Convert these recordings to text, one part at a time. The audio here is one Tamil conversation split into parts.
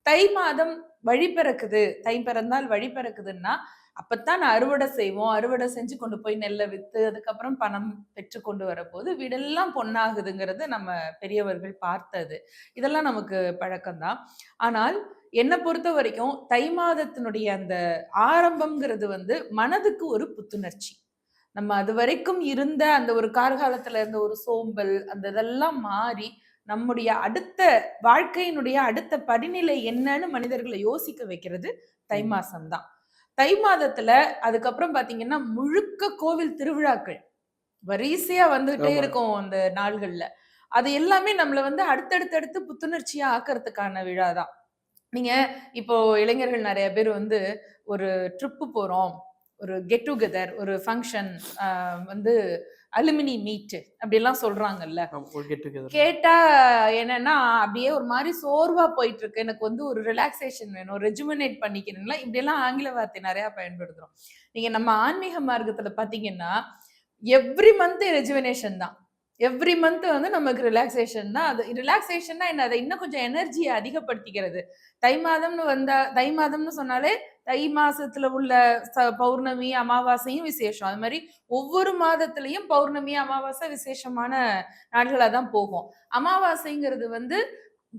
தை மாதம் வழி பிறக்குது, தை பிறந்தால் வழி பிறக்குதுன்னா, அப்பத்தான் அறுவடை செய்வோம். அறுவடை செஞ்சு கொண்டு போய் நெல்ல வித்து, அதுக்கப்புறம் பணம் பெற்று கொண்டு வரப்போது, வீடெல்லாம் பொன்னாகுதுங்கிறது நம்ம பெரியவர்கள் பார்த்தது. இதெல்லாம் நமக்கு பழக்கம் தான். ஆனால் என்ன பொறுத்தவரைக்கும் தை மாதத்தினுடைய அந்த ஆரம்பம்ங்கிறது வந்து மனதுக்கு ஒரு புத்துணர்ச்சி. நம்ம அதுவரைக்கும் இருந்த அந்த ஒரு கார்காலத்துல இருந்த ஒரு சோம்பல், அந்த இதெல்லாம் மாறி, நம்முடைய அடுத்த வாழ்க்கையினுடைய அடுத்த படிநிலை என்னன்னு மனிதர்கள யோசிக்க வைக்கிறது தை ம். மாசம் தான். தை மாதத்துல அதுக்கப்புறம் பார்த்தீங்கன்னா, முழுக்க கோவில் திருவிழாக்கள். வரிசையா வந்துட்டே ஆமா. இருக்கும் அந்த நாள்கள்ல. அது எல்லாமே நம்மள வந்து அடுத்தடுத்து புத்துணர்ச்சியா ஆக்கறதுக்கான விழா தான். நீங்க இப்போ இளைஞர்கள் நெறைய பேர் வந்து ஒரு ட்ரிப் போறோம். ஒரு கெட் டுகெதர், ஒரு ஃபங்ஷன், அ வந்து அலுமினி மீட் அப்படிலாம் சொல்றாங்கல்ல. ஆமா. ஒரு கெட் டுகெதர். கேட்டா என்னன்னா, அப்படியே ஒரு மாரி சோர்வா போயிட்டுருக்கு. எனக்கு வந்து ஒரு ரிலாக்சேஷன் வேணும். ரெஜுமினேட் பண்ணிக்கணுங்களா, இப்படியெல்லாம் ஆங்கில வார்த்தை நெறையா பயன்படுத்துறோம். நீங்க நம்ம ஆன்மீக மார்க்கத்துல பார்த்தீங்கன்னா, எவ்ரி மந்த் ரெஜுவனேஷன் தான். எவ்ரி மந்த் வந்து நமக்கு ரிலாக்சேஷன் தான். அது ரிலாக்சேஷன்னா என்ன? அத இன்னும் கொஞ்சம் எனர்ஜிய அதிகப்படுத்திக்கிறது. தை மாதம்னு சொன்னாலே, தை மாசத்துல உள்ள பௌர்ணமி, அமாவாசையும் விசேஷம். அது மாரி ஒவ்வொரு மாதத்திலயும் பௌர்ணமி, அமாவாசை விசேஷமான நாட்களா தான் போகும். அமாவாசைங்கிறது வந்து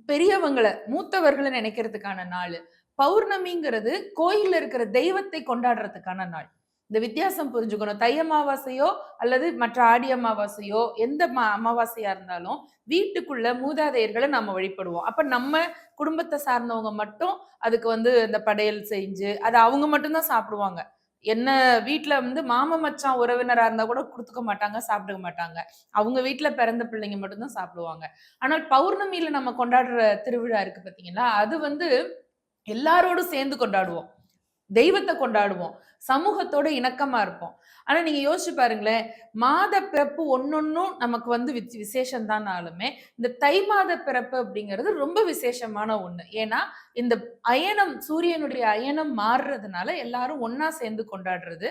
பெரியவங்கள, மூத்தவர்கள நினைக்கிறதுக்கான நாளு. பௌர்ணமிங்கிறது கோயில்ல இருக்கிற தெய்வத்தை கொண்டாடுறதுக்கான நாள். இந்த வித்தியாசம் புரிஞ்சுக்கணும். தை அமாவாசையோ அல்லது மற்ற ஆடி அமாவாசையோ, எந்த அமாவாசையா இருந்தாலும், வீட்டுக்குள்ள மூதாதையர்கள நம்ம வழிபடுவோம். அப்ப நம்ம குடும்பத்த சார்ந்தவங்க மட்டும் அதுக்கு வந்து இந்த படையல் செஞ்சு, அத அவங்க மட்டும் தான் சாப்பிடுவாங்க. என்ன வீட்ல வந்து மாமன், மச்சான் உறவினரா இருந்தா கூட குடுத்துக்க மாட்டாங்க, சாப்பிட மாட்டாங்க. அவங்க வீட்ல பிறந்த பிள்ளைங்க மட்டும் தான் சாப்பிடுவாங்க. ஆனால் பௌர்ணமியில நம்ம கொண்டாடுற திருவிழா இருக்கு பார்த்தீங்களா, அது வந்து எல்லாரோடும் சேர்ந்து கொண்டாடுவோம். தெய்வத்த கொண்டாடுவோம். சமூகத்தோட இணக்கமா இருப்போம். ஆனா நீங்க யோசிச்சு பாருங்களேன், மாத பிறப்பு ஒண்ணொண்ணும் நமக்கு வந்து விசேஷம் தான்னாலுமே, இந்த தை மாத பிறப்பு அப்படிங்கிறது ரொம்ப விசேஷமான ஒண்ணு. ஏன்னா, இந்த அயனம் சூரியனுடைய அயனம் மாறுறதுனால எல்லாரும் ஒண்ணா சேர்ந்து கொண்டாடுறது.